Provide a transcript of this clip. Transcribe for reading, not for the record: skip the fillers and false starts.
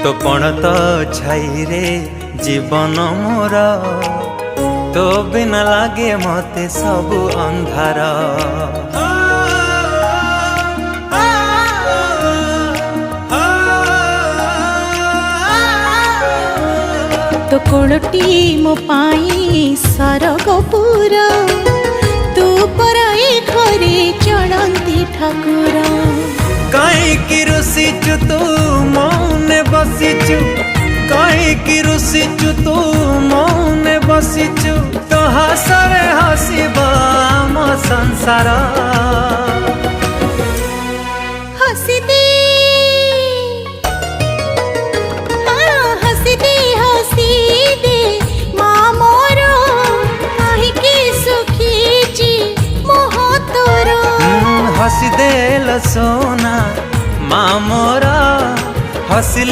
तो पण तो छाई रे जीवन मोर तो बिना लागे मते सब अंधार। तो कोलटी मो पाई सरगपुर तू पराई घरे चलती ठाकुर। कहीं रुसीचु तू मौने बसीचु, कहीं रुसीचु तू मौने बसीचु, तो हसरे हसीबा आम संसार। हसी दे हसी दे हसी दे माँ मोर काहीकि सुखीची मोह तोर। हसी देल सोना माँ मोरा हसिले